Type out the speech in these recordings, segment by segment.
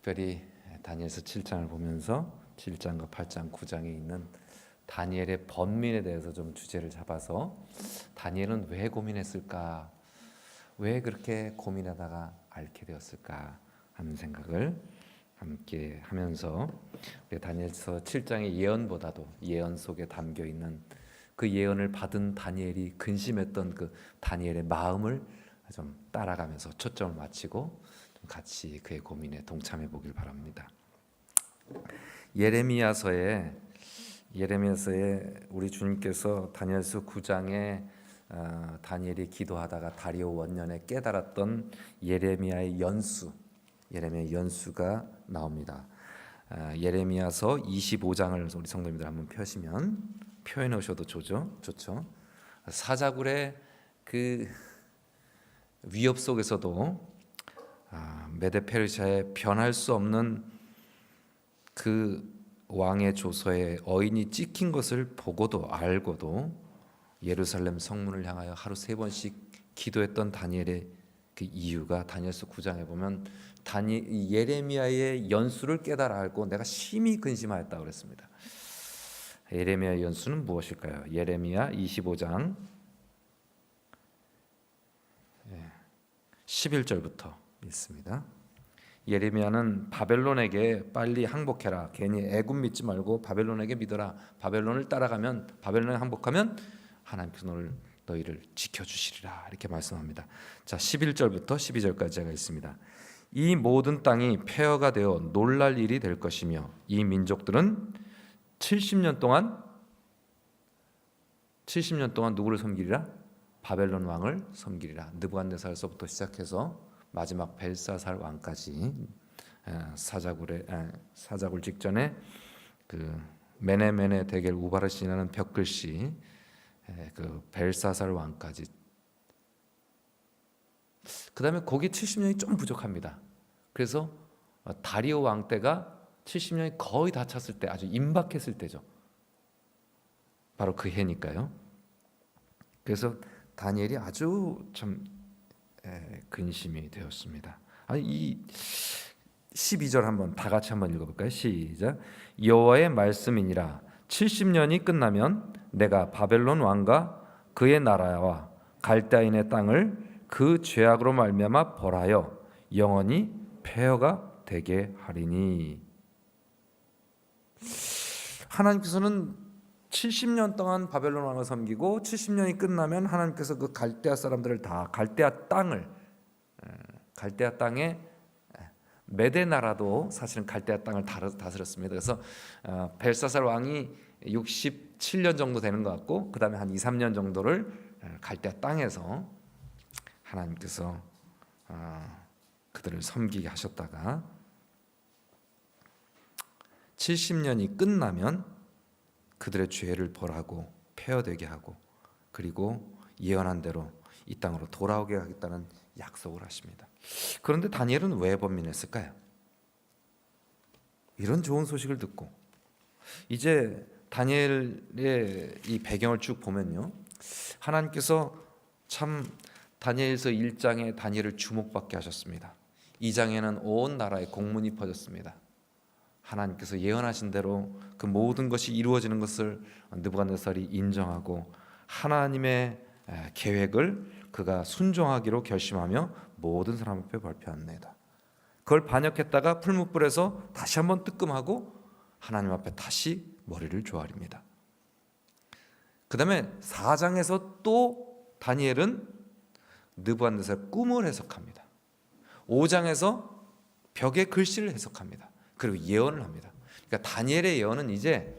특별히 다니엘서 7장을 보면서 7장과 8장, 9장에 있는 다니엘의 번민에 대해서 좀 주제를 잡아서 다니엘은 왜 고민했을까? 왜 그렇게 고민하다가 앓게 되었을까? 하는 생각을 함께 하면서 다니엘서 7장의 예언보다도 예언 속에 담겨 있는 그 예언을 받은 다니엘이 근심했던 그 다니엘의 마음을 좀 따라가면서 초점을 맞추고 같이 그의 고민에 동참해 보길 바랍니다. 예레미야서에 우리 주님께서 다니엘서 9장에 다니엘이 기도하다가 다리오 원년에 깨달았던 예레미야의 연수가 나옵니다. 예레미야서 25장을 우리 성도님들 한번 펴시면 표현해 오셔도 좋죠. 사자굴의 그 위협 속에서도 메데 페르시아의 변할 수 없는 그 왕의 조서에 어인이 찍힌 것을 보고도 알고도 예루살렘 성문을 향하여 하루 3번씩 기도했던 다니엘의 그 이유가 다니엘서 9장에 보면 예레미야의 연수를 깨달아 알고 내가 심히 근심하였다고 그랬습니다. 예레미야의 연수는 무엇일까요? 예레미야 25장 11절부터 있습니다. 예레미야는 바벨론에게 빨리 항복해라. 괜히 애굽 믿지 말고 바벨론에게 믿어라. 바벨론을 따라가면, 바벨론에 항복하면 하나님께서 너희를 지켜주시리라. 이렇게 말씀합니다. 자, 11절부터 12절까지 제가 있습니다. 이 모든 땅이 폐허가 되어 놀랄 일이 될 것이며 이 민족들은 70년 동안 누구를 섬기리라? 바벨론 왕을 섬기리라. 느부갓네살서부터 시작해서 마지막 벨사살 왕까지 사자굴 직전에 그 메네메네 데겔 우바르시라는 벽글씨 그 벨사살 왕까지. 그 다음에 거기 70년이 좀 부족합니다. 그래서 다리오 왕 때가 70년이 거의 다 찼을 때, 아주 임박했을 때죠. 바로 그 해니까요. 그래서 다니엘이 아주 참 근심이 되었습니다. 이 12절 한번 다 같이 한번 읽어볼까요? 시작. 여호와의 말씀이니라. 70년이 끝나면 내가 바벨론 왕과 그의 나라와 갈대아인의 땅을 그 죄악으로 말미암아 벌하여 영원히 폐허가 되게 하리니. 하나님께서는 70년 동안 바벨론 왕을 섬기고 70년이 끝나면 하나님께서 그 갈대아 사람들을 다 갈대아 땅에 메데 나라도 사실은 갈대아 땅을 다스렸습니다. 그래서 벨사살 왕이 67년 정도 되는 것 같고 그 다음에 한 2, 3년 정도를 갈대아 땅에서 하나님께서 그들을 섬기게 하셨다가 70년이 끝나면 그들의 죄를 벌하고 폐허되게 하고 그리고 예언한 대로 이 땅으로 돌아오게 하겠다는 약속을 하십니다. 그런데 다니엘은 왜 번민했을까요? 이런 좋은 소식을 듣고 이제 다니엘의 이 배경을 쭉 보면요, 하나님께서 참 다니엘서 1장에 다니엘을 주목받게 하셨습니다. 2장에는 온 나라에 공문이 퍼졌습니다. 하나님께서 예언하신 대로 그 모든 것이 이루어지는 것을 느부갓네살이 인정하고 하나님의 계획을 그가 순종하기로 결심하며 모든 사람 앞에 발표합니다. 그걸 반역했다가 풀무불에서 다시 한번 뜨끔하고 하나님 앞에 다시 머리를 조아립니다. 그 다음에 4장에서 또 다니엘은 느부갓네살 꿈을 해석합니다. 5장에서 벽의 글씨를 해석합니다. 그리고 예언을 합니다. 그러니까 다니엘의 예언은 이제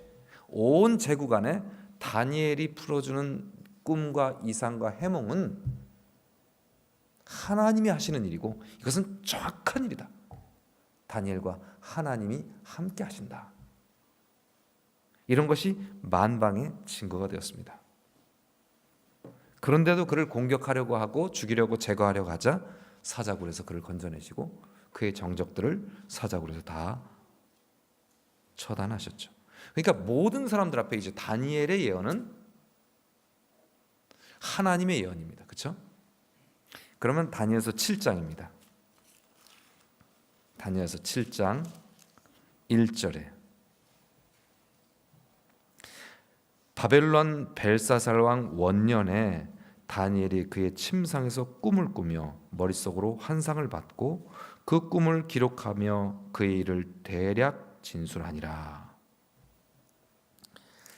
온 제국 안에 다니엘이 풀어주는 꿈과 이상과 해몽은 하나님이 하시는 일이고 이것은 정확한 일이다. 다니엘과 하나님이 함께 하신다. 이런 것이 만방의 증거가 되었습니다. 그런데도 그를 공격하려고 하고 죽이려고 제거하려고 하자 사자굴에서 그를 건져내시고 그의 정적들을 사자굴에서 다 처단하셨죠. 그러니까 모든 사람들 앞에 이제 다니엘의 예언은 하나님의 예언입니다. 그렇죠? 그러면 다니엘서 7장입니다. 다니엘서 7장 1절에 바벨론 벨사살 왕 원년에 다니엘이 그의 침상에서 꿈을 꾸며 머릿속으로 환상을 받고 그 꿈을 기록하며 그의 일을 대략 진술하니라.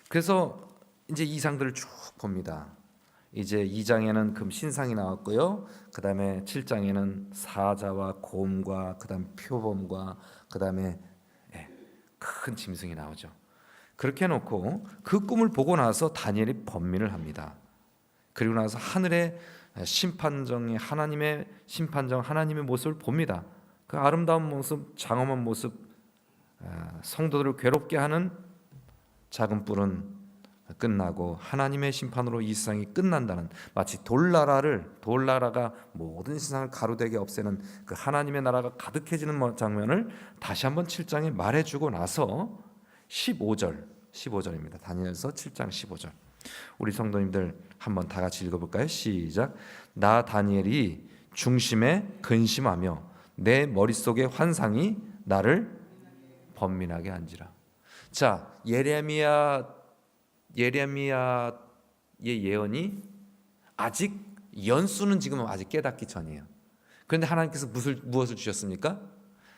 그래서 이제 이상들을 쭉 봅니다. 이제 2장에는 금 신상이 나왔고요. 그 다음에 7장에는 사자와 곰과 그 다음에 표범과 그 다음에 큰 짐승이 나오죠. 그렇게 해놓고 그 꿈을 보고 나서 다니엘이 번민을 합니다. 그리고 나서 하늘의 심판정의 하나님의 심판정 하나님의 모습을 봅니다. 그 아름다운 모습, 장엄한 모습, 성도들을 괴롭게 하는 작은 뿔은 끝나고 하나님의 심판으로 이 세상이 끝난다는, 마치 돌나라가 모든 세상을 가로되게 없애는 그 하나님의 나라가 가득해지는 장면을 다시 한번 7장에 말해주고 나서 15절입니다. 다니엘서 7장 15절. 우리 성도님들 한번 다 같이 읽어볼까요? 시작. 나 다니엘이 중심에 근심하며 내 머릿속의 환상이 나를 번민하게 한지라. 자, 예레미야의 예언이 아직 연수는 지금 아직 깨닫기 전이에요. 그런데 하나님께서 무엇을 주셨습니까?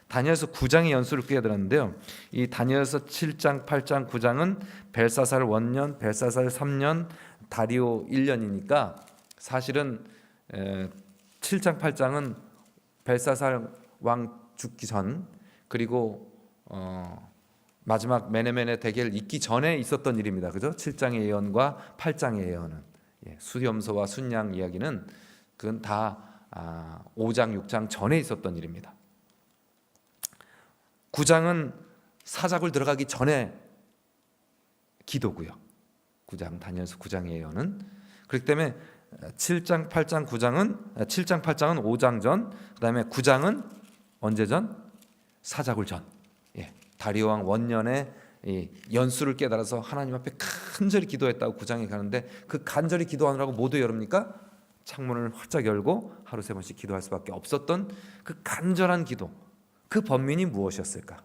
다니엘서 9장의 연수를 깨달았는데요. 이 다니엘서 7장, 8장, 9장은 벨사살 원년, 벨사살 3년, 다리오 1년이니까 사실은 7장, 8장은 벨사살 왕 죽기 전, 그리고 마지막 메네멘의 대계를 잇기 전에 있었던 일입니다. 그죠? 7장의 예언과 8장의 예언은, 수염소와 순양 이야기는 그건 다 5장, 6장 전에 있었던 일입니다. 9장은 사자굴 들어가기 전에 기도고요. 9장, 다니엘서 9장의 예언은. 그렇기 때문에 7장, 8장, 7장, 8장은 5장 전, 그 다음에 9장은 언제 전? 사자굴 전. 다리오 왕 원년에 연수를 깨달아서 하나님 앞에 간절히 기도했다고 9장에 가는데, 그 간절히 기도하느라고 못 열습니까? 창문을 활짝 열고 하루 3번씩 기도할 수밖에 없었던 그 간절한 기도, 그 번민이 무엇이었을까?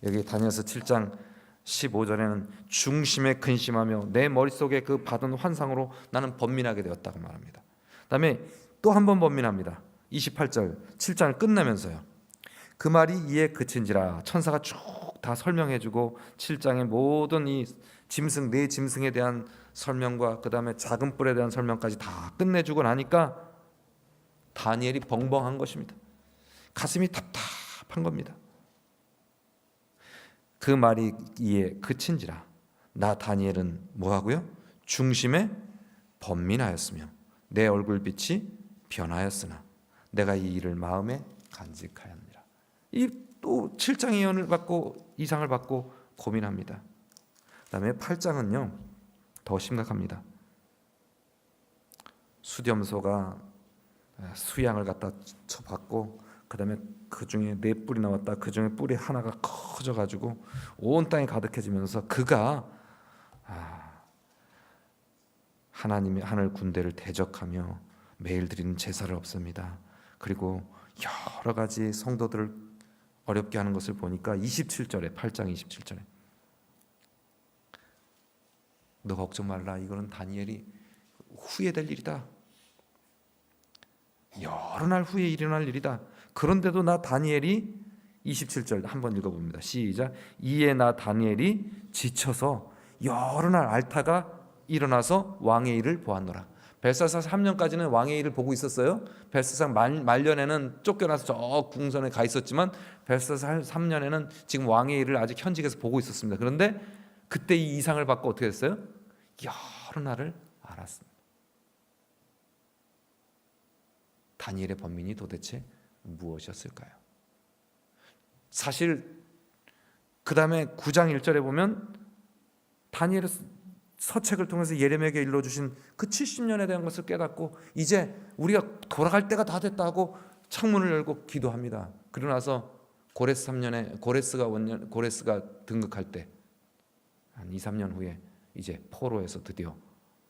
여기 다니엘서 7장 15절에는 중심에 근심하며 내 머릿속에 그 받은 환상으로 나는 번민하게 되었다고 말합니다. 그 다음에 또 한 번 번민합니다. 28절 7장을 끝내면서요. 그 말이 이에 그친지라. 천사가 쭉 다 설명해주고 7장의 모든 이 짐승, 네 짐승에 대한 설명과 그 다음에 작은 뿔에 대한 설명까지 다 끝내주고 나니까 다니엘이 벙벙한 것입니다. 가슴이 답답한 겁니다. 그 말이 이에 그친지라. 나 다니엘은 뭐하고요? 중심에 번민하였으며 내 얼굴빛이 변하였으나 내가 이 일을 마음에 간직하였느니라. 이 또 7장의 예언을 받고 이상을 받고 고민합니다. 그 다음에 8장은요 더 심각합니다. 수렴소가 수양을 갖다 쳐받고, 그 다음에 그 중에 4뿔이 나왔다. 그 중에 뿔이 하나가 커져가지고 온 땅이 가득해지면서 그가 하나님의 하늘 군대를 대적하며 매일 드리는 제사를 없습니다. 그리고 여러 가지 성도들을 어렵게 하는 것을 보니까 27절에 8장 27절에 너 걱정 말라. 이거는 다니엘이 후회될 일이다. 여러 날 후에 일어날 일이다. 그런데도 나 다니엘이 27절 한번 읽어봅니다. 시작. 이에 나 다니엘이 지쳐서 여러 날 앓다가 일어나서 왕의 일을 보았노라. 벨사살 3년까지는 왕의 일을 보고 있었어요. 벨사살 말년에는 쫓겨나서 저 궁전에 가 있었지만 벨사살 3년에는 지금 왕의 일을 아직 현직에서 보고 있었습니다. 그런데 그때 이 이상을 받고 어떻게 됐어요? 여러 날을 알았습니다. 다니엘의 번민이 도대체 무엇이었을까요? 사실 그 다음에 9장 1절에 보면 다니엘의 서책을 통해서 예레미야에게 일러주신 그 70년에 대한 것을 깨닫고 이제 우리가 돌아갈 때가 다 됐다 하고 창문을 열고 기도합니다. 그러고 나서 고레스 3년에 고레스가 등극할 때 한 2, 3년 후에 이제 포로에서 드디어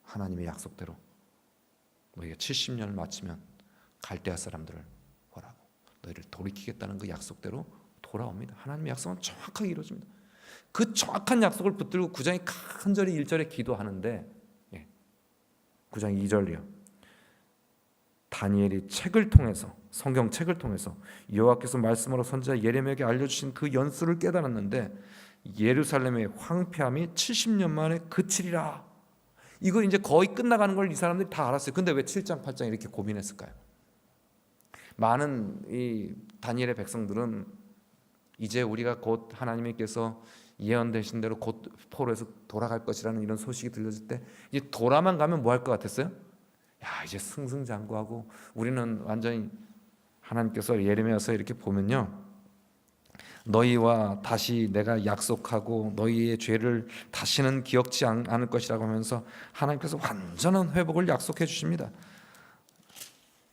하나님의 약속대로 너희가 70년을 마치면 갈대아 사람들을 보라고, 너희를 돌이키겠다는 그 약속대로 돌아옵니다. 하나님의 약속은 정확하게 이루어집니다. 그 정확한 약속을 붙들고 9장이 간절히 1절에 기도하는데 9장 2절이요. 다니엘이 책을 통해서 성경책을 통해서 여호와께서 말씀으로 선지자 예레미야에게 알려주신 그 연수를 깨달았는데 예루살렘의 황폐함이 70년 만에 그치리라. 이거 이제 거의 끝나가는 걸 이 사람들이 다 알았어요. 근데 왜 7장 8장 이렇게 고민했을까요? 많은 이 다니엘의 백성들은 이제 우리가 곧 하나님께서 예언되신 대로 곧 포로에서 돌아갈 것이라는 이런 소식이 들려질 때 이제 돌아만 가면 뭐 할 것 같았어요? 야, 이제 승승장구하고 우리는 완전히 하나님께서 예레미야서 이렇게 보면요, 너희와 다시 내가 약속하고 너희의 죄를 다시는 기억지 않을 것이라고 하면서 하나님께서 완전한 회복을 약속해 주십니다.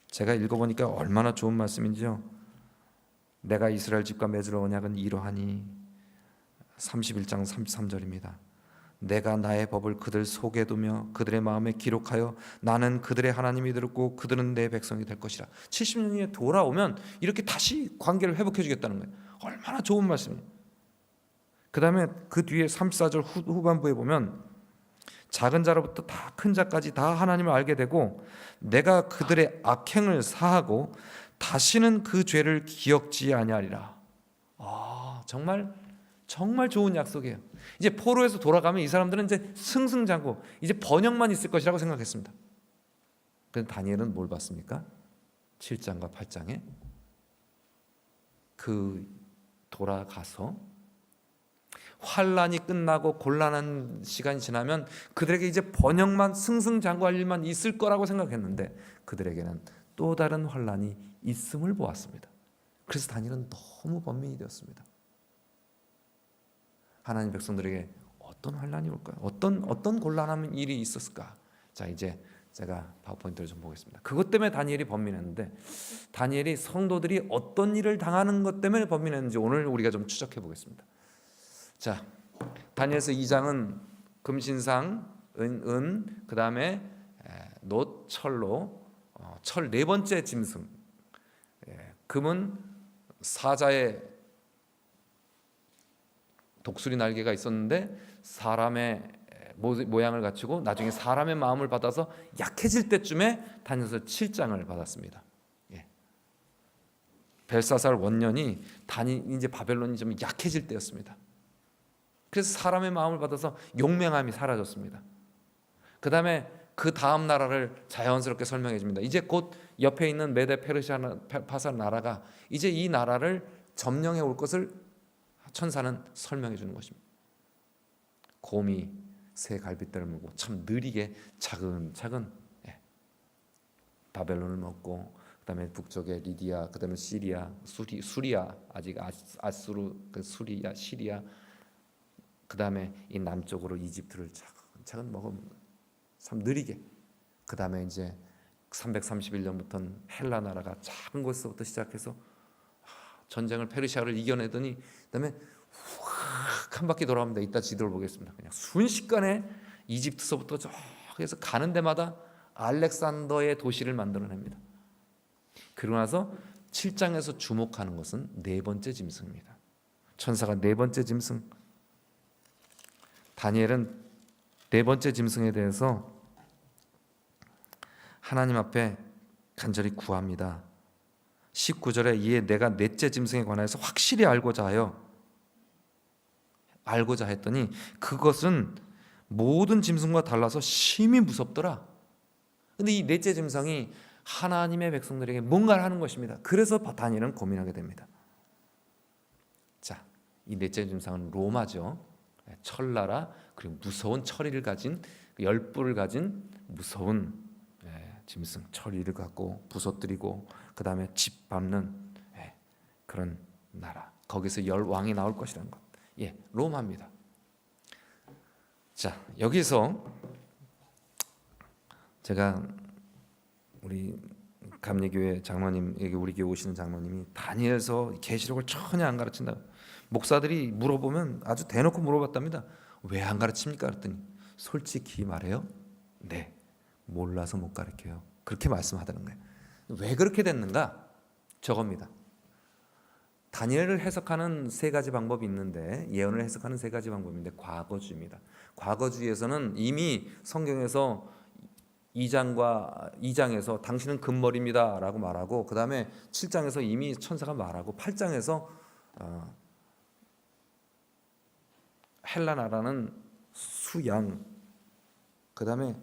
제가 읽어보니까 얼마나 좋은 말씀인지요. 내가 이스라엘 집과 맺을 언약은 이러하니 31장 33절입니다. 내가 나의 법을 그들 속에 두며 그들의 마음에 기록하여 나는 그들의 하나님이 되었고 그들은 내 백성이 될 것이라. 70년 후에 돌아오면 이렇게 다시 관계를 회복해 주겠다는 거예요. 얼마나 좋은 말씀이에요. 그 다음에 그 뒤에 34절 후반부에 보면 작은 자로부터 다 큰 자까지 다 하나님을 알게 되고 내가 그들의 악행을 사하고 다시는 그 죄를 기억지 아니하리라. 정말 좋은 약속이에요. 이제 포로에서 돌아가면 이 사람들은 이제 승승장구, 이제 번영만 있을 것이라고 생각했습니다. 그런데 다니엘은 뭘 봤습니까? 7장과 8장에 그 돌아가서 환란이 끝나고 곤란한 시간이 지나면 그들에게 이제 번영만 승승장구할 일만 있을 거라고 생각했는데 그들에게는 또 다른 환란이 있음을 보았습니다. 그래서 다니엘은 너무 번민이 되었습니다. 하나님 백성들에게 어떤 환란이 올까요? 어떤 곤란한 일이 있었을까? 자, 이제 제가 파워포인트를 좀 보겠습니다. 그것 때문에 다니엘이 번민했는데 다니엘이 성도들이 어떤 일을 당하는 것 때문에 번민했는지 오늘 우리가 좀 추적해 보겠습니다. 자, 다니엘서 2장은 금신상, 은, 그 다음에 놋, 철로, 철 네 번째 짐승, 금은 사자의 독수리 날개가 있었는데 사람의 모양을 갖추고 나중에 사람의 마음을 받아서 약해질 때쯤에 다니엘서 7장을 받았습니다. 벨사살 원년이 이제 바벨론이 좀 약해질 때였습니다. 그래서 사람의 마음을 받아서 용맹함이 사라졌습니다. 그 다음에 그 다음 나라를 자연스럽게 설명해 줍니다. 이제 곧 옆에 있는 메데 페르시아 파살 나라가 이제 이 나라를 점령해 올 것을 천사는 설명해 주는 것입니다. 곰이 새 갈빗대를 물고 참 느리게 차근차근 바벨론을 먹고 그다음에 북쪽에 리디아, 그다음에 시리아, 수리아, 아직 아수르, 수리아, 시리아, 그다음에 이 남쪽으로 이집트를 차근차근 먹으면 참 느리게. 그다음에 이제 331년부터는 헬라 나라가 작은 곳에서부터 시작해서 전쟁을 페르시아를 이겨내더니 그다음에 확 한 바퀴 돌아옵니다. 이따 지도를 보겠습니다. 그냥 순식간에 이집트서부터 저기서 가는 데마다 알렉산더의 도시를 만들어냅니다. 그러고 나서 7장에서 주목하는 것은 네 번째 짐승입니다. 천사가 네 번째 짐승. 다니엘은 네 번째 짐승에 대해서 하나님 앞에 간절히 구합니다. 19절에 이에 내가 넷째 짐승에 관하여서 확실히 알고자 했더니 그것은 모든 짐승과 달라서 심히 무섭더라. 근데 이 넷째 짐승이 하나님의 백성들에게 뭔가를 하는 것입니다. 그래서 다니엘은 고민하게 됩니다. 자, 이 넷째 짐승은 로마죠. 철나라, 그리고 무서운 철의를 가진, 열불을 가진 무서운 짐승, 철의를 갖고 부서뜨리고 그 다음에 집 밟는 그런 나라. 거기서 열 왕이 나올 것이라는 것. 로마입니다. 자, 여기서 제가 우리 감리교회 장로님에게 우리 교회 오시는 장로님이 다니엘서 계시록을 전혀 안 가르친다. 목사들이 물어보면 아주 대놓고 물어봤답니다. 왜 안 가르칩니까? 그랬더니 솔직히 말해요. 네, 몰라서 못 가르쳐요. 그렇게 말씀하다는 거예요. 왜 그렇게 됐는가? 저겁니다. 다니엘을 해석하는 세 가지 방법이 있는데, 예언을 해석하는 세 가지 방법인데, 과거주의입니다. 과거주의에서는 이미 성경에서 2장에서 당신은 금머리입니다 라고 말하고, 그 다음에 7장에서 이미 천사가 말하고, 8장에서 헬라 나라는 수양, 그 다음에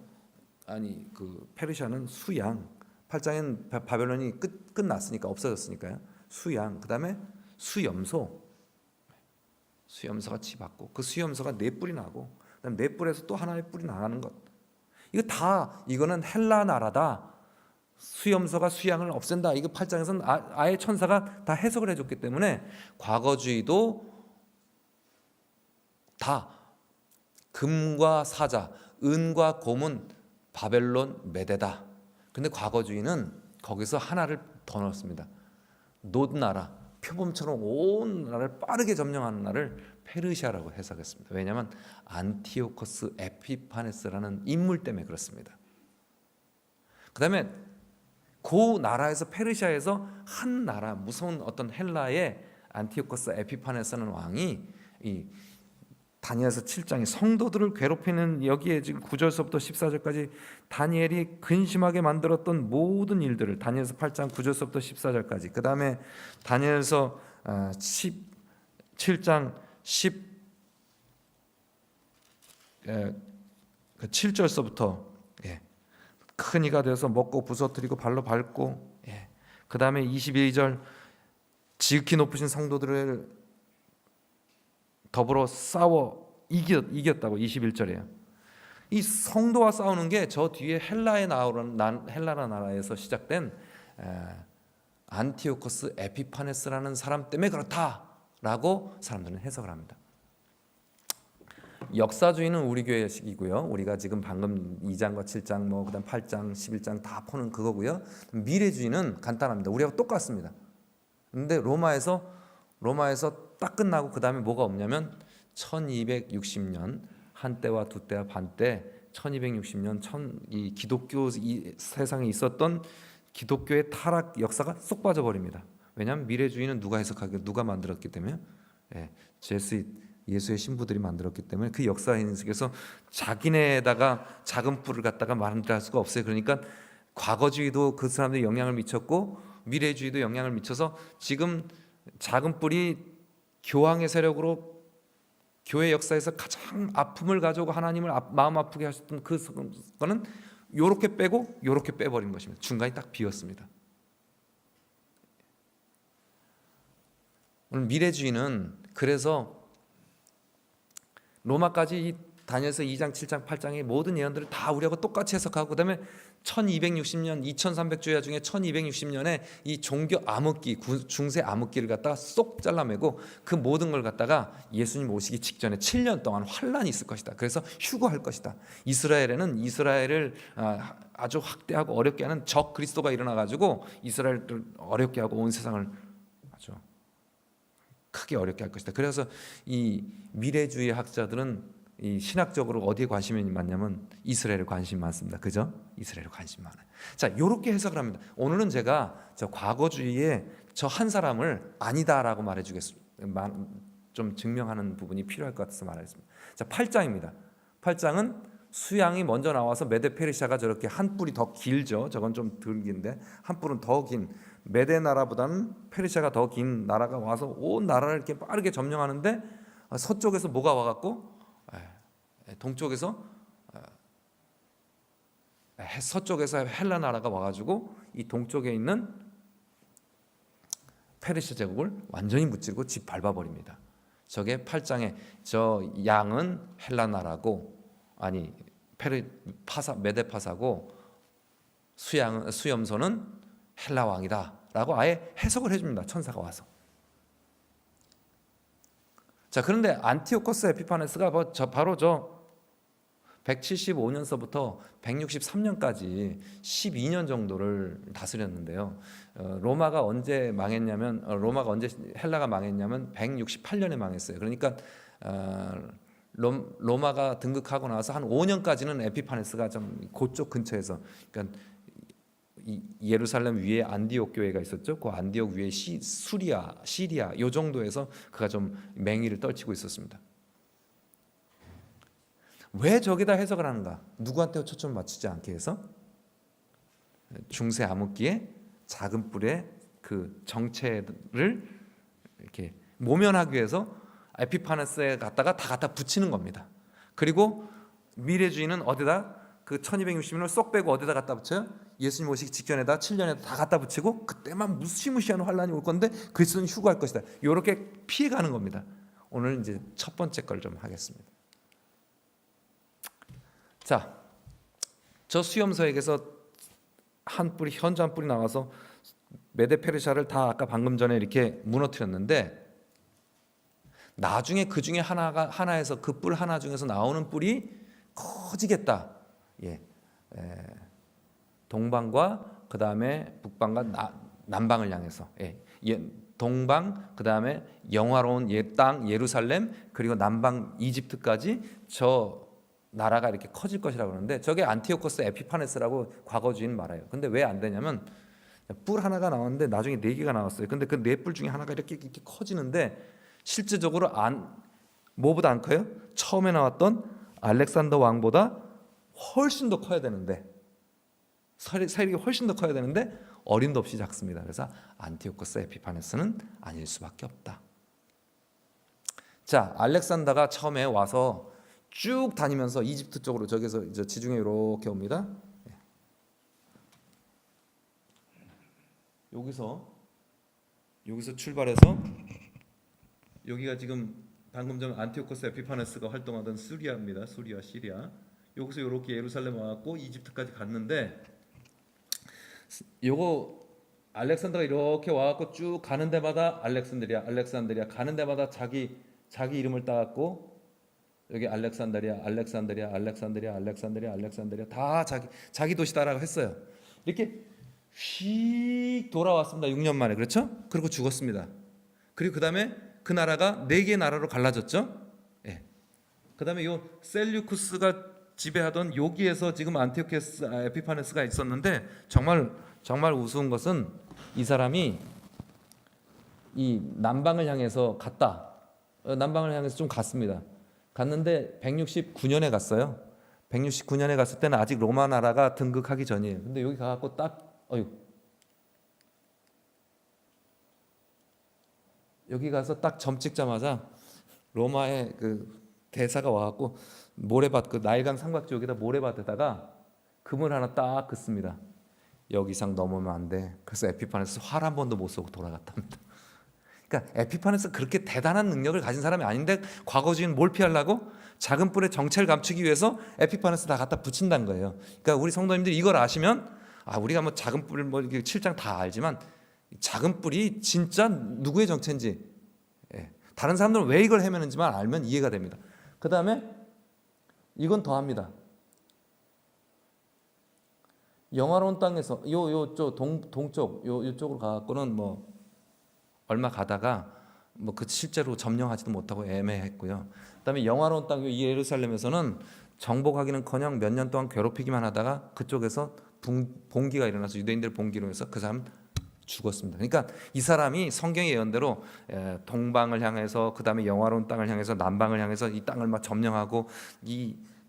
페르시아는 수양, 8장엔 바벨론이 끝났으니까, 없어졌으니까요. 수양, 그 다음에 수염소가 치 받고, 그 수염소가 네 뿔이 나고, 그다음 네 뿔에서 또 하나의 뿔이 나가는 것. 이거는 헬라 나라다. 수염소가 수양을 없앤다. 이거 8장에서는 아예 천사가 다 해석을 해줬기 때문에 과거주의도 다 금과 사자, 은과 곰은 바벨론 메대다. 근데 과거주의는 거기서 하나를 더 넣었습니다. 노드나라, 표범처럼 온 나라를 빠르게 점령하는 나라를 페르시아라고 해석했습니다. 왜냐하면 안티오코스 에피파네스라는 인물 때문에 그렇습니다. 그 다음에 그 나라에서, 페르시아에서 한 나라, 무서운 어떤 헬라의 안티오코스 에피파네스라는 왕이 이 다니엘서 7장이 성도들을 괴롭히는, 여기에 지금 9절서부터 14절까지 다니엘이 근심하게 만들었던 모든 일들을, 다니엘서 8장 9절서부터 14절까지, 그 다음에 다니엘서 7장 7절서부터 큰 이가 되어서 먹고 부서뜨리고 발로 밟고, 그 다음에 22절 지극히 높으신 성도들을 더불어 싸워 이겼다고 21절이에요. 이 성도와 싸우는 게 저 뒤에 헬라라 나라에서 시작된 안티오코스 에피파네스라는 사람 때문에 그렇다라고 사람들은 해석을 합니다. 역사주의는 우리 교회식이고요. 우리가 지금 방금 2장과 7장, 그다음 8장, 11장 다 푸는 그거고요. 미래주의는 간단합니다. 우리하고 똑같습니다. 근데 로마에서 딱 끝나고 그 다음에 뭐가 없냐면 1260년, 한때와 두때와 반때, 1260년 이 기독교 세상에 있었던 기독교의 타락 역사가 쏙 빠져버립니다. 왜냐하면 미래주의는 누가 만들었기 때문에, 예수의 신부들이 만들었기 때문에 그 역사 인식에서 자기네에다가 작은 뿔을 갖다가 만들할 수가 없어요. 그러니까 과거주의도 그 사람들이 영향을 미쳤고, 미래주의도 영향을 미쳐서 지금 작은 뿔이 교황의 세력으로 교회 역사에서 가장 아픔을 가져오고 하나님을 마음 아프게 하셨던 그거는 요렇게 빼고 요렇게 빼버린 것입니다. 중간이 딱 비었습니다. 오늘 미래주의는 그래서 로마까지 이 다니엘서 2장, 7장, 8장의 모든 예언들을 다 우리하고 똑같이 해석하고, 그 다음에 1260년, 2300주야 중에 1260년에 이 종교 암흑기, 중세 암흑기를 갖다가 쏙 잘라매고 그 모든 걸 갖다가 예수님 오시기 직전에 7년 동안 환란이 있을 것이다. 그래서 휴거할 것이다. 이스라엘을 아주 확대하고 어렵게 하는 적 그리스도가 일어나가지고 이스라엘을 어렵게 하고 온 세상을 아주 크게 어렵게 할 것이다. 그래서 이 미래주의 학자들은 이 신학적으로 어디에 관심이 많냐면 이스라엘에 관심이 많습니다. 그죠? 이스라엘에 관심이 많아요. 자, 이렇게 해석을 합니다. 오늘은 제가 저 과거주의에 저 한 사람을 아니다라고 말해주겠습니다. 좀 증명하는 부분이 필요할 것 같아서 말하겠습니다. 자, 8장입니다. 8장은 수양이 먼저 나와서 메데 페르시아가 저렇게 한 뿔이 더 길죠. 저건 좀 덜 긴데 한 뿔은 더 긴, 메데 나라보다는 페르시아가 더 긴 나라가 와서 온 나라를 이렇게 빠르게 점령하는데, 서쪽에서 뭐가 와갖고 동쪽에서 서쪽에서 헬라 나라가 와가지고 이 동쪽에 있는 페르시아 제국을 완전히 무찌르고 집 밟아버립니다. 저게 8장에 저 양은 헬라 나라고, 메데 파사고, 수염소는 헬라 왕이다라고 아예 해석을 해줍니다. 천사가 와서. 자, 그런데 안티오코스 에피파네스가 바로 저 175년서부터 163년까지 12년 정도를 다스렸는데요. 헬라가 언제 망했냐면 168년에 망했어요. 그러니까 로마가 등극하고 나서 한 5년까지는 에피파네스가 좀 그쪽 근처에서, 그러니까 예루살렘 위에 안디옥 교회가 있었죠. 그 안디옥 위에 시리아 요 정도에서 그가 좀 맹위를 떨치고 있었습니다. 왜 저기다 해석을 하는가? 누구한테 초점을 맞추지 않게 해서 중세 암흑기에 작은 뿔의 그 정체를 이렇게 모면하기 위해서 에피파네스에 갖다가 다 갖다 붙이는 겁니다. 그리고 미래주의는 어디다 그 1260년을 쏙 빼고 어디다 갖다 붙여요? 예수님 오시기 직전에다 7년에다 다 갖다 붙이고 그때만 무시무시한 환란이 올 건데 그리스도는 휴거할 것이다. 이렇게 피해가는 겁니다. 오늘 이제 첫 번째 걸 좀 하겠습니다. 자, 저 수염서에게서 한 뿔이 현저 한 뿔이 나와서 메데 페르시아를 다 아까 방금 전에 이렇게 무너뜨렸는데 나중에 그 중에 하나에서 그 뿔 하나 중에서 나오는 뿔이 커지겠다. 동방과 그 다음에 북방과 남방을 향해서 동방 그 다음에 영화로운 땅 예루살렘 그리고 남방 이집트까지 저 나라가 이렇게 커질 것이라고 그러는데 저게 안티오코스 에피파네스라고 과거주의는 말해요. 근데 왜 안 되냐면 뿔 하나가 나왔는데 나중에 4개가 나왔어요. 근데 그 4뿔 중에 하나가 이렇게 커지는데 실제적으로 뭐보다 안 커요? 처음에 나왔던 알렉산더 왕보다 훨씬 더 커야 되는데 세력이 훨씬 더 커야 되는데 어림도 없이 작습니다. 그래서 안티오코스 에피파네스는 아닐 수밖에 없다. 자, 알렉산더가 처음에 와서 쭉 다니면서 이집트 쪽으로 저기서 이제 지중해 이렇게 옵니다. 여기서 출발해서 여기가 지금 방금 전 안티오코스 에피파네스가 활동하던 시리아입니다. 시리아. 여기서 이렇게 예루살렘 와갖고 이집트까지 갔는데 요거 알렉산더가 이렇게 와갖고 쭉 가는 데마다 알렉산드리아 가는 데마다 자기 이름을 따갖고 여기 알렉산드리아 다 자기 도시다라고 했어요. 이렇게 휙 돌아왔습니다. 6년 만에. 그렇죠? 그리고 죽었습니다. 그리고 그다음에 그 나라가 4개의 나라로 갈라졌죠. 그다음에 요 셀류쿠스가 지배하던 여기에서 지금 안티오코스 에피파네스가 있었는데 정말 우스운 것은 이 사람이 이 남방을 향해서 갔다. 남방을 향해서 좀 갔습니다. 갔는데 169년에 갔어요. 169년에 갔을 때는 아직 로마 나라가 등극하기 전이에요. 근데 여기 가갖고 여기 가서 딱 점 찍자마자 로마의 그 대사가 와갖고 모래밭 그 나일강 삼각지 여기다 모래밭에다가 금을 하나 딱 긋습니다. 여기 이상 넘으면 안 돼. 그래서 에피파네스 활 한 번도 못 쏘고 돌아갔답니다. 그러니까 에피파네스 그렇게 대단한 능력을 가진 사람이 아닌데 과거주의는 뭘 피하려고? 작은 뿔의 정체를 감추기 위해서 에피파네스 다 갖다 붙인다는 거예요. 그러니까 우리 성도님들이 이걸 아시면 우리가 뭐 작은 뿔 뭐 이렇게 7장 다 알지만 작은 뿔이 진짜 누구의 정체인지 다른 사람들은 왜 이걸 헤매는지만 알면 이해가 됩니다. 그 다음에 이건 더합니다. 영화로운 땅에서 요쪽 동쪽 요쪽으로 가갖고는 뭐 얼마 가다가 뭐 그 실제로 점령하지도 못하고 애매했고요. 그다음에 영화로운 땅 예루살렘에서는 정복하기는커녕 몇 년 동안 괴롭히기만 하다가 그쪽에서 봉기가 일어나서 유대인들 봉기로 해서 그 사람 죽었습니다. 그러니까 이 사람이 성경의 예언대로 동방을 향해서 그다음에 영화로운 땅을 향해서 남방을 향해서 이 땅을 막 점령하고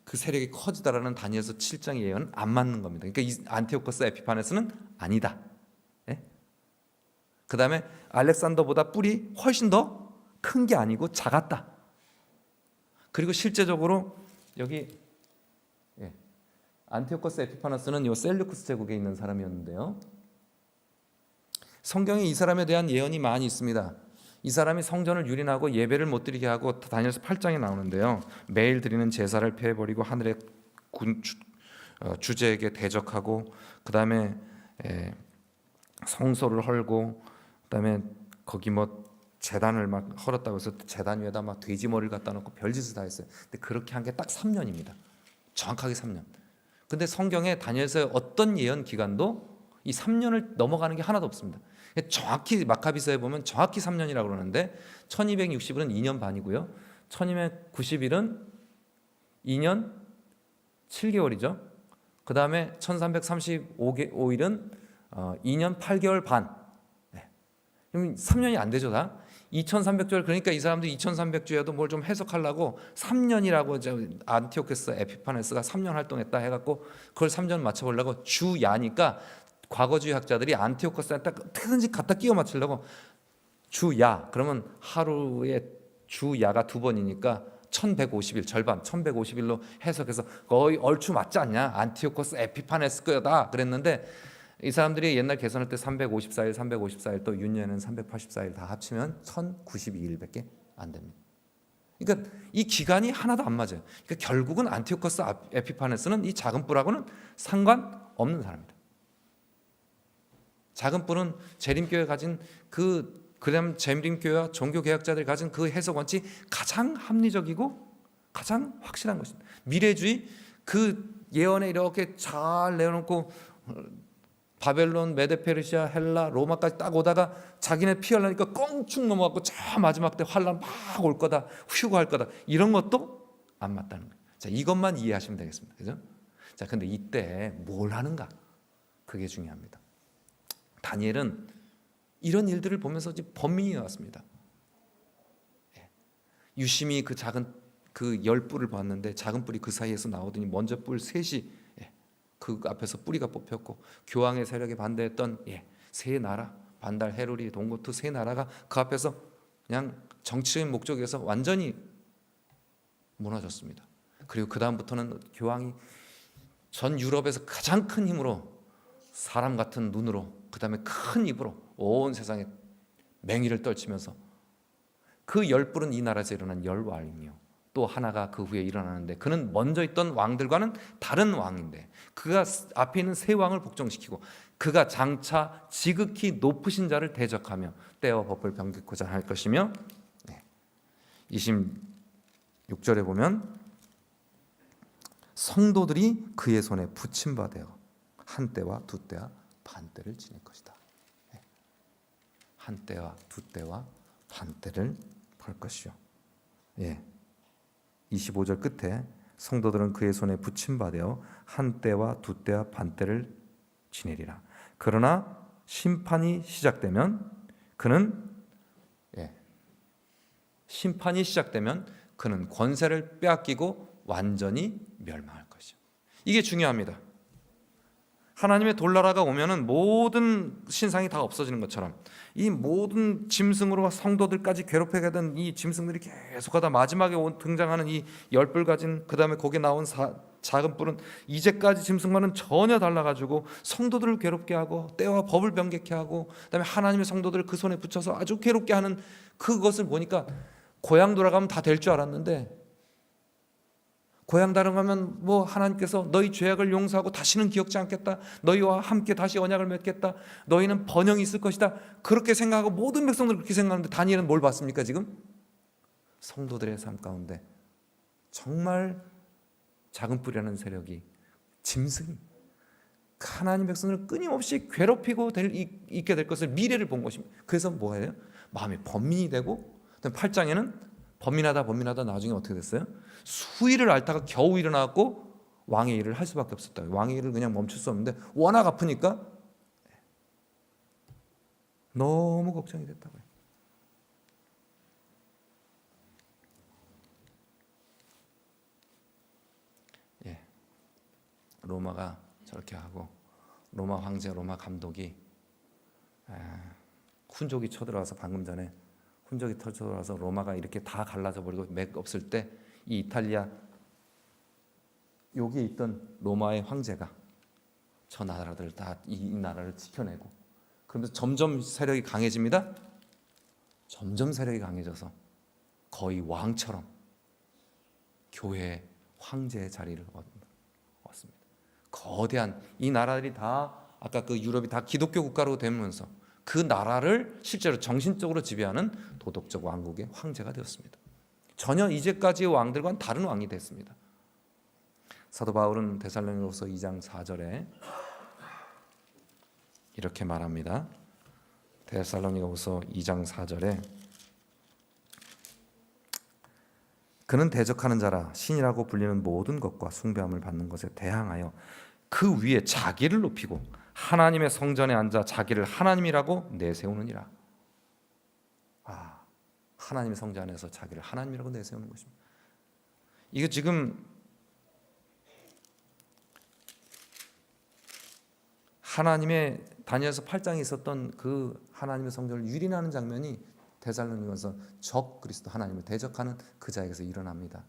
그 세력이 커지다라는 다니엘서 7장의 예언은 안 맞는 겁니다. 그러니까 이 안티오코스 에피파네스는 아니다. 그 다음에 알렉산더보다 뿔이 훨씬 더 큰 게 아니고 작았다. 그리고 실제적으로 여기 안티오코스 에피파네스는 요 셀류쿠스 제국에 있는 사람이었는데요. 성경에 이 사람에 대한 예언이 많이 있습니다. 이 사람이 성전을 유린하고 예배를 못 드리게 하고 다니엘서 8장에 나오는데요. 매일 드리는 제사를 폐해버리고 하늘의 주제에게 대적하고 그 다음에 성소를 헐고 그다음에 거기 뭐 제단을 막 헐었다고 해서 제단 위에다 막 돼지 머리를 갖다 놓고 별짓을 다 했어요. 근데 그렇게 한 게 딱 3년입니다. 정확하게 3년. 근데 성경에 다니엘서의 어떤 예언 기간도 이 3년을 넘어가는 게 하나도 없습니다. 정확히 마카비서에 보면 정확히 3년이라고 그러는데 1260일은 2년 반이고요. 1290일은 2년 7개월이죠. 그 다음에 1335일은 2년 8개월 반. 그럼 3년이 안 되죠, 다. 2300주일, 그러니까 이 사람들이 2300주에도 뭘 좀 해석하려고 3년이라고, 안티오코스 에피파네스가 3년 활동했다 해갖고 그걸 3년 맞춰보려고 주야니까 과거주의 학자들이 안티오코스한테 어떻게든지 갖다 끼워 맞추려고 주야, 그러면 하루에 주야가 2번이니까 1150일, 절반 1150일로 해석해서 거의 얼추 맞지 않냐, 안티오코스 에피파네스 거다 그랬는데, 이 사람들이 옛날 계산할 때 354일 또 윤년은 384일 다 합치면 1092일밖에 안 됩니다. 그러니까 이 기간이 하나도 안 맞아요. 그러니까 결국은 안티오코스 에피파네스는 이 작은 뿔하고는 상관없는 사람입니다. 작은 뿔은 재림교회 가진 그다음 재림교회와 종교개혁자들이 가진 그 해석 원칙이 가장 합리적이고 가장 확실한 것입니다. 미래주의 그 예언에 이렇게 잘 내어놓고 바벨론, 메데페르시아, 헬라, 로마까지 딱 오다가 자기네 피하려니까 껑충 넘어가고 저 마지막 때 환란 막 올 거다, 휴거할 거다, 이런 것도 안 맞다는 거예요. 자, 이것만 이해하시면 되겠습니다. 그죠? 자, 근데 이때 뭘 하는가? 그게 중요합니다. 다니엘은 이런 일들을 보면서 이제 번민이 나왔습니다. 유심히 그 작은 그 10뿔을 봤는데 작은 뿔이 그 사이에서 나오더니 먼저 뿔 셋이 그 앞에서 뿌리가 뽑혔고, 교황의 세력에 반대했던 세 나라, 반달, 헤루리, 동고트 세 나라가 그 앞에서 그냥 정치적인 목적에서 완전히 무너졌습니다. 그리고 그 다음부터는 교황이 전 유럽에서 가장 큰 힘으로, 사람 같은 눈으로, 그 다음에 큰 입으로 온 세상에 맹위를 떨치면서, 그 10뿔은 이 나라에서 일어난 열왕이요, 또 하나가 그 후에 일어나는데 그는 먼저 있던 왕들과는 다른 왕인데 그가 앞에 있는 세 왕을 복종시키고 그가 장차 지극히 높으신 자를 대적하며 때와 법을 변개코자 할 것이며, 26절에 보면 성도들이 그의 손에 붙임받아 한 때와 두 때와 반 때를 지낼 것이다. 한 때와 두 때와 반 때를 벌 것이요. 25절 끝에 성도들은 그의 손에 붙임받아 한 때와 두 때와 반 때를 지내리라. 그러나 심판이 시작되면 그는 권세를 빼앗기고 완전히 멸망할 것이죠. 이게 중요합니다. 하나님의 돌나라가 오면은 모든 신상이 다 없어지는 것처럼 이 모든 짐승으로 성도들까지 괴롭게 하던 이 짐승들이 계속하다 마지막에 등장하는 이 10뿔 가진, 그 다음에 거기에 나온 작은 뿔은 이제까지 짐승과는 전혀 달라가지고 성도들을 괴롭게 하고 때와 법을 변개케 하고, 그 다음에 하나님의 성도들을 그 손에 붙여서 아주 괴롭게 하는 그것을 보니까 고향 돌아가면 다 될 줄 알았는데, 고향 돌아가면 뭐 하나님께서 너희 죄악을 용서하고 다시는 기억지 않겠다, 너희와 함께 다시 언약을 맺겠다, 너희는 번영이 있을 것이다, 그렇게 생각하고 모든 백성들 그렇게 생각하는데 다니엘은 뭘 봤습니까? 지금 성도들의 삶 가운데 정말 작은 뿔이라는 세력이, 짐승이 하나님 백성을 끊임없이 괴롭히고 있게 될 것을, 미래를 본 것입니다. 그래서 뭐예요? 마음이 번민이 되고, 8장에는 번민하다 나중에 어떻게 됐어요? 수일을 앓다가 겨우 일어나고 왕의 일을 할 수밖에 없었다. 왕의 일을 그냥 멈출 수 없는데 워낙 아프니까 너무 걱정이 됐다고요. 로마가 저렇게 하고, 로마 황제, 로마 감독이 훈족이 쳐들어와서, 방금 전에 훈적이 터져서 로마가 이렇게 다 갈라져 버리고 맥 없을 때 이 이탈리아 여기에 있던 로마의 황제가 저 나라들 다 이 나라를 지켜내고, 그러면서 점점 세력이 강해집니다. 점점 세력이 강해져서 거의 왕처럼 교회 황제의 자리를 얻습니다. 거대한 이 나라들이 다, 아까 그 유럽이 다 기독교 국가로 되면서 그 나라를 실제로 정신적으로 지배하는 도덕적 왕국의 황제가 되었습니다. 전혀 이제까지의 왕들과는 다른 왕이 됐습니다. 사도 바울은 데살로니가후서 2장 4절에 이렇게 말합니다. 데살로니가후서 2장 4절에 그는 대적하는 자라 신이라고 불리는 모든 것과 숭배함을 받는 것에 대항하여 그 위에 자기를 높이고 하나님의 성전에 앉아 자기를 하나님이라고 내세우느니라. 하나님의 성전 안에서 자기를 하나님이라고 내세우는 것입니다. 이거 지금 하나님의 다니엘서 8장에 있었던 그 하나님의 성전을 유린하는 장면이 데살로니가서 적 그리스도 하나님을 대적하는 그 자에게서 일어납니다.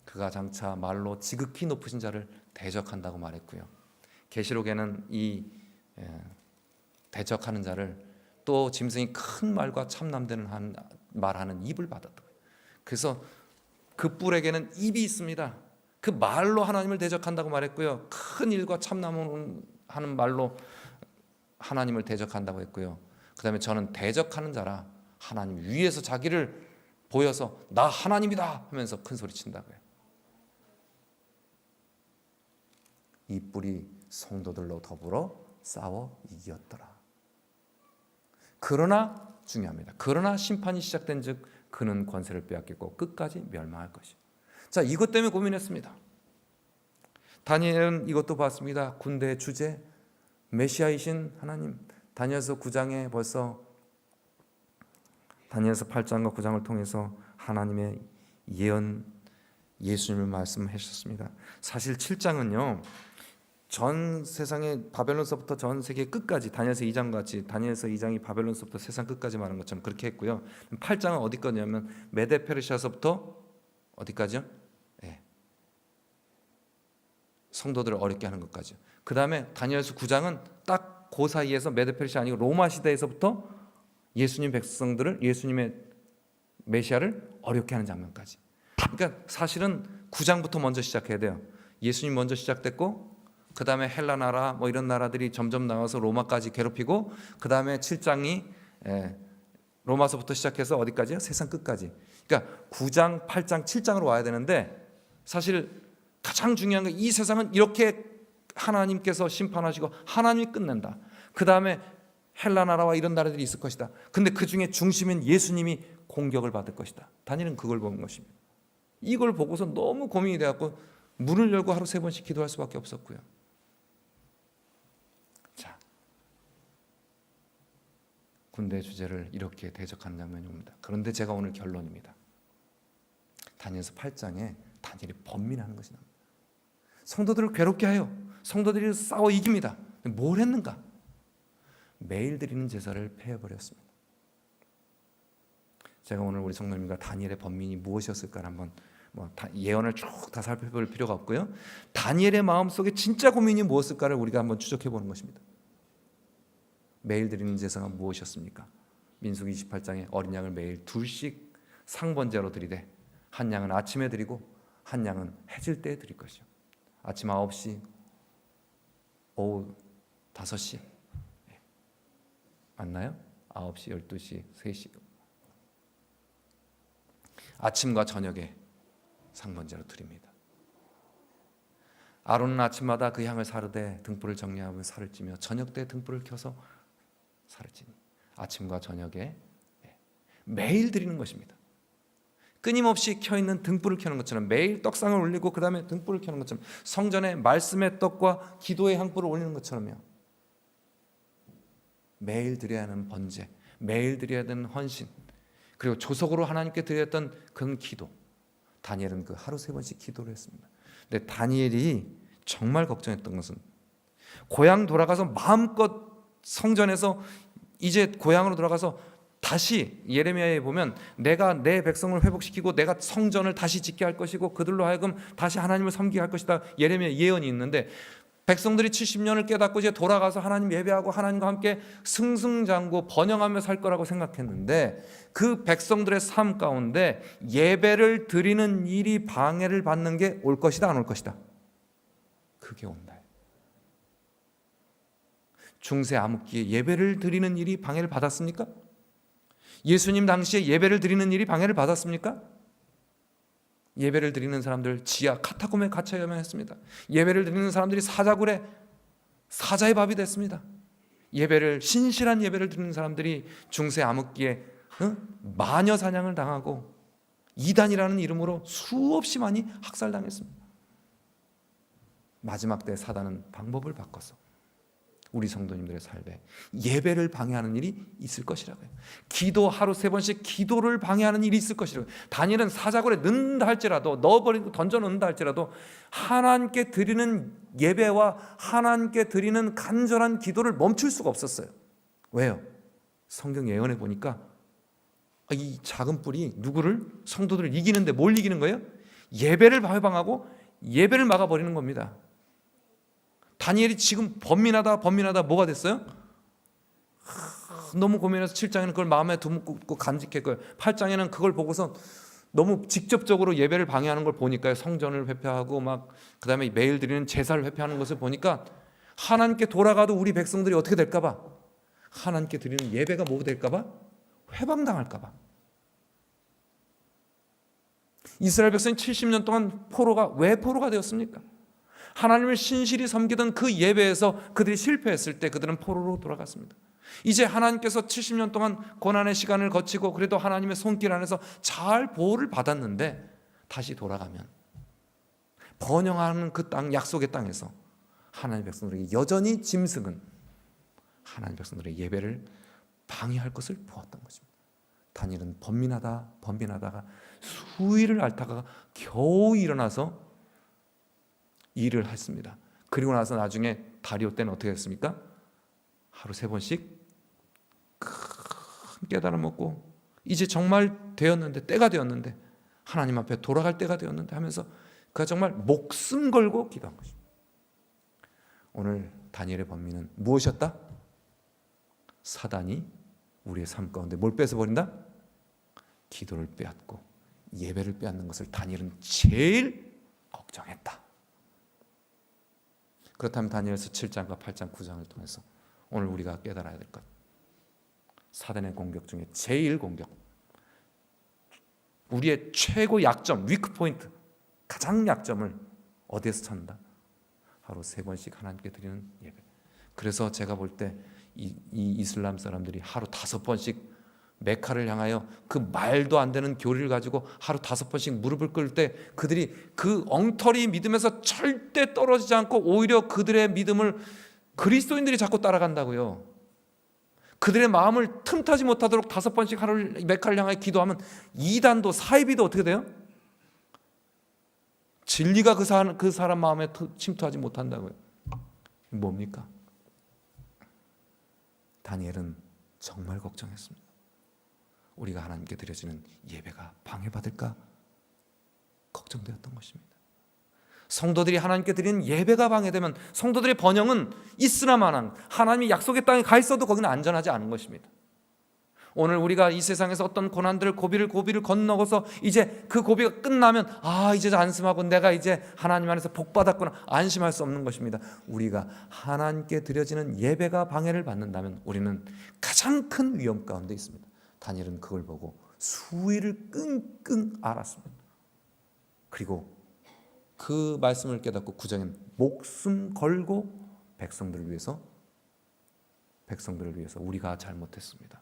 그가 장차 말로 지극히 높으신 자를 대적한다고 말했고요. 계시록에는 이 대적하는 자를 또 짐승이 큰 말과 참남되는 말하는 입을 받았다. 그래서 그 뿔에게는 입이 있습니다. 그 말로 하나님을 대적한다고 말했고요. 큰 일과 참남하는 말로 하나님을 대적한다고 했고요. 그 다음에 저는 대적하는 자라, 하나님 위에서 자기를 보여서 나 하나님이다 하면서 큰 소리 친다고요. 이 뿔이 성도들로 더불어 싸워 이겼더라. 그러나 중요합니다. 그러나 심판이 시작된 즉 그는 권세를 빼앗기고 끝까지 멸망할 것이요. 자, 이것 때문에 고민했습니다. 다니엘은 이것도 봤습니다. 군대의 주제, 메시아이신 하나님. 다니엘서 9장에 벌써 다니엘서 8장과 9장을 통해서 하나님의 예언, 예수님을 말씀하셨습니다. 사실 7장은요, 전 세상의 바벨론서부터 전 세계 끝까지, 다니엘서 2장 같이 다니엘서 2장이 바벨론서부터 세상 끝까지 말한 것처럼 그렇게 했고요. 8장은 어디 거냐면 메데 페르시아서부터 어디까지요? 성도들을 어렵게 하는 것까지요. 그 다음에 다니엘서 9장은 딱 그 사이에서 메데 페르시아 아니고 로마 시대에서부터 예수님 백성들을, 예수님의 메시아를 어렵게 하는 장면까지. 그러니까 사실은 9장부터 먼저 시작해야 돼요. 예수님 먼저 시작됐고, 그 다음에 헬라 나라 뭐 이런 나라들이 점점 나와서 로마까지 괴롭히고, 그 다음에 7장이 로마서부터 시작해서 어디까지요? 세상 끝까지. 그러니까 9장, 8장, 7장으로 와야 되는데, 사실 가장 중요한 건 이 세상은 이렇게 하나님께서 심판하시고 하나님이 끝낸다. 그 다음에 헬라 나라와 이런 나라들이 있을 것이다. 근데 그 중에 중심인 예수님이 공격을 받을 것이다. 다니엘은 그걸 본 것입니다. 이걸 보고서 너무 고민이 되었고 문을 열고 하루 3번씩 기도할 수밖에 없었고요. 자, 군대 주제를 이렇게 대적하는 장면이 옵니다. 그런데 제가 오늘 결론입니다. 다니엘서 8장에 다니엘이 번민하는 것이 납니다. 성도들을 괴롭게 하여 성도들이 싸워 이깁니다. 뭘 했는가? 매일 드리는 제사를 폐해버렸습니다. 제가 오늘 우리 성도님과 다니엘의 번민이 무엇이었을까 한번 예언을 쭉 다 살펴볼 필요가 없고요. 다니엘의 마음속에 진짜 고민이 무엇일까를 우리가 한번 추적해 보는 것입니다. 매일 드리는 제사가 무엇이었습니까? 민수기 28장에 어린 양을 매일 2씩 상번제로 드리되 한 양은 아침에 드리고 한 양은 해질 때에 드릴 것이요. 아침 9시, 오후 5시 맞나요? 9시, 12시, 3시 아침과 저녁에 상번제로 드립니다. 아론은 아침마다 그 향을 사르되 등불을 정리하며 살을 찌며 저녁 때 등불을 켜서 살을 찌니 아침과 저녁에 매일 드리는 것입니다. 끊임없이 켜있는 등불을 켜는 것처럼 매일 떡상을 올리고 그 다음에 등불을 켜는 것처럼 성전에 말씀의 떡과 기도의 향불을 올리는 것처럼요. 매일 드려야 하는 번제, 매일 드려야 하는 헌신, 그리고 조석으로 하나님께 드려야 했던 그 기도. 다니엘은 그 하루 3번씩 기도를 했습니다. 근데 다니엘이 정말 걱정했던 것은 고향 돌아가서 마음껏 성전에서 이제 고향으로 돌아가서 다시 예레미야에 보면 내가 내 백성을 회복시키고 내가 성전을 다시 짓게 할 것이고 그들로 하여금 다시 하나님을 섬기게 할 것이다. 예레미야 예언이 있는데 백성들이 70년을 깨닫고 이제 돌아가서 하나님 예배하고 하나님과 함께 승승장구 번영하며 살 거라고 생각했는데 그 백성들의 삶 가운데 예배를 드리는 일이 방해를 받는 게 올 것이다, 안 올 것이다? 그게 온다. 중세 암흑기에 예배를 드리는 일이 방해를 받았습니까? 예수님 당시에 예배를 드리는 일이 방해를 받았습니까? 예배를 드리는 사람들 지하 카타콤에 갇혀야만 했습니다. 예배를 드리는 사람들이 사자굴에 사자의 밥이 됐습니다. 신실한 예배를 드리는 사람들이 중세 암흑기에 마녀 사냥을 당하고 이단이라는 이름으로 수없이 많이 학살당했습니다. 마지막 때 사단은 방법을 바꿔서 우리 성도님들의 삶에 예배를 방해하는 일이 있을 것이라고요. 기도 하루 3번씩 기도를 방해하는 일이 있을 것이라고요. 다니엘은 사자굴에 넣는다 할지라도, 넣어버리고 던져놓는다 할지라도 하나님께 드리는 예배와 하나님께 드리는 간절한 기도를 멈출 수가 없었어요. 왜요? 성경 예언해 보니까 이 작은 뿔이 누구를? 성도들을 이기는데 뭘 이기는 거예요? 예배를 해방하고 예배를 막아버리는 겁니다. 다니엘이 지금 번민하다 뭐가 됐어요? 너무 고민해서 7장에는 그걸 마음에 두고 간직했고요. 8장에는 그걸 보고서 너무 직접적으로 예배를 방해하는 걸 보니까요. 성전을 회폐하고 막 그다음에 매일 드리는 제사를 회폐하는 것을 보니까 하나님께 돌아가도 우리 백성들이 어떻게 될까 봐, 하나님께 드리는 예배가 뭐 될까 봐, 회방당할까 봐. 이스라엘 백성이 70년 동안 왜 포로가 되었습니까? 하나님을 신실히 섬기던 그 예배에서 그들이 실패했을 때 그들은 포로로 돌아갔습니다. 이제 하나님께서 70년 동안 고난의 시간을 거치고 그래도 하나님의 손길 안에서 잘 보호를 받았는데 다시 돌아가면 번영하는 그 땅, 약속의 땅에서 하나님의 백성들에게 여전히 짐승은 하나님의 백성들의 예배를 방해할 것을 보았던 것입니다. 다니엘은 번민하다가 수일을 앓다가 겨우 일어나서 일을 했습니다. 그리고 나서 나중에 다리오 때는 어떻게 했습니까? 하루 3번씩 큰 깨달음 얻고 이제 정말 되었는데, 때가 되었는데, 하나님 앞에 돌아갈 때가 되었는데 하면서 그가 정말 목숨 걸고 기도한 것입니다. 오늘 다니엘의 번민은 무엇이었다? 사단이 우리의 삶 가운데 뭘 뺏어버린다? 기도를 빼앗고 예배를 빼앗는 것을 다니엘은 제일 걱정했다. 그렇다면 다니엘서 7장과 8장, 9장을 통해서 오늘 우리가 깨달아야 될 것, 사단의 공격 중에 제일 공격, 우리의 최고 약점, 위크 포인트, 가장 약점을 어디에서 찾는다? 하루 3번씩 하나님께 드리는 예배. 그래서 제가 볼 때 이 이슬람 사람들이 하루 5번씩 메카를 향하여 그 말도 안 되는 교리를 가지고 하루 5번씩 무릎을 꿇을 때 그들이 그 엉터리 믿음에서 절대 떨어지지 않고 오히려 그들의 믿음을 그리스도인들이 자꾸 따라간다고요. 그들의 마음을 틈타지 못하도록 5번씩 하루 메카를 향하여 기도하면 이단도 사이비도 어떻게 돼요? 진리가 그 사람 마음에 침투하지 못한다고요. 뭡니까? 다니엘은 정말 걱정했습니다. 우리가 하나님께 드려지는 예배가 방해받을까 걱정되었던 것입니다. 성도들이 하나님께 드리는 예배가 방해되면 성도들의 번영은 있으나마나 하나님이 약속의 땅에 가 있어도 거기는 안전하지 않은 것입니다. 오늘 우리가 이 세상에서 어떤 고난들을 고비를 건너고서 이제 그 고비가 끝나면 이제 안심하고 내가 이제 하나님 안에서 복받았구나 안심할 수 없는 것입니다. 우리가 하나님께 드려지는 예배가 방해를 받는다면 우리는 가장 큰 위험 가운데 있습니다. 다니엘은 그걸 보고 수위를 끙끙 앓았습니다. 그리고 그 말씀을 깨닫고 9장엔 목숨 걸고 백성들을 위해서 우리가 잘못했습니다.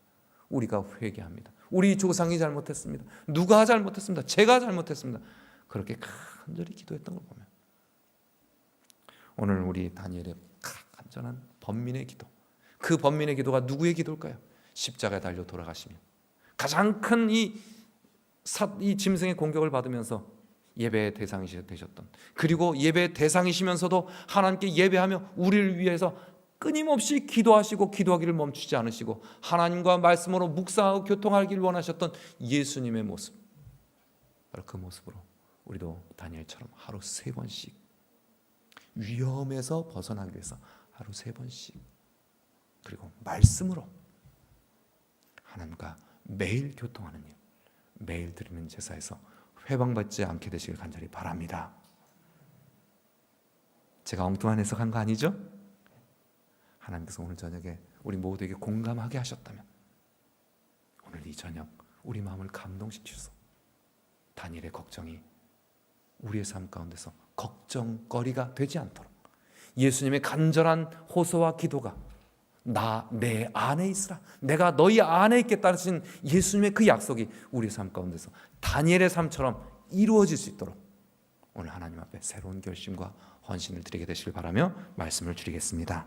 우리가 회개합니다. 우리 조상이 잘못했습니다. 누가 잘못했습니다. 제가 잘못했습니다. 그렇게 간절히 기도했던 걸 보면 오늘 우리 다니엘의 간절한 번민의 기도, 그 번민의 기도가 누구의 기도일까요? 십자가에 달려 돌아가시며 가장 큰 이 짐승의 공격을 받으면서 예배의 대상이 되셨던, 그리고 예배의 대상이시면서도 하나님께 예배하며 우리를 위해서 끊임없이 기도하시고 기도하기를 멈추지 않으시고 하나님과 말씀으로 묵상하고 교통하기를 원하셨던 예수님의 모습, 바로 그 모습으로 우리도 다니엘처럼 하루 3번씩 위험에서 벗어나기 위해서 하루 3번씩 그리고 말씀으로 하나님과 매일 교통하는 일, 매일 드리는 제사에서 회방받지 않게 되시길 간절히 바랍니다. 제가 엉뚱한 해석한 거 아니죠? 하나님께서 오늘 저녁에 우리 모두에게 공감하게 하셨다면 오늘 이 저녁 우리 마음을 감동시키셔서 다니엘의 걱정이 우리의 삶 가운데서 걱정거리가 되지 않도록 예수님의 간절한 호소와 기도가 내 안에 있으라, 내가 너희 안에 있겠다 하신 예수님의 그 약속이 우리의 삶 가운데서 다니엘의 삶처럼 이루어질 수 있도록 오늘 하나님 앞에 새로운 결심과 헌신을 드리게 되시길 바라며 말씀을 드리겠습니다.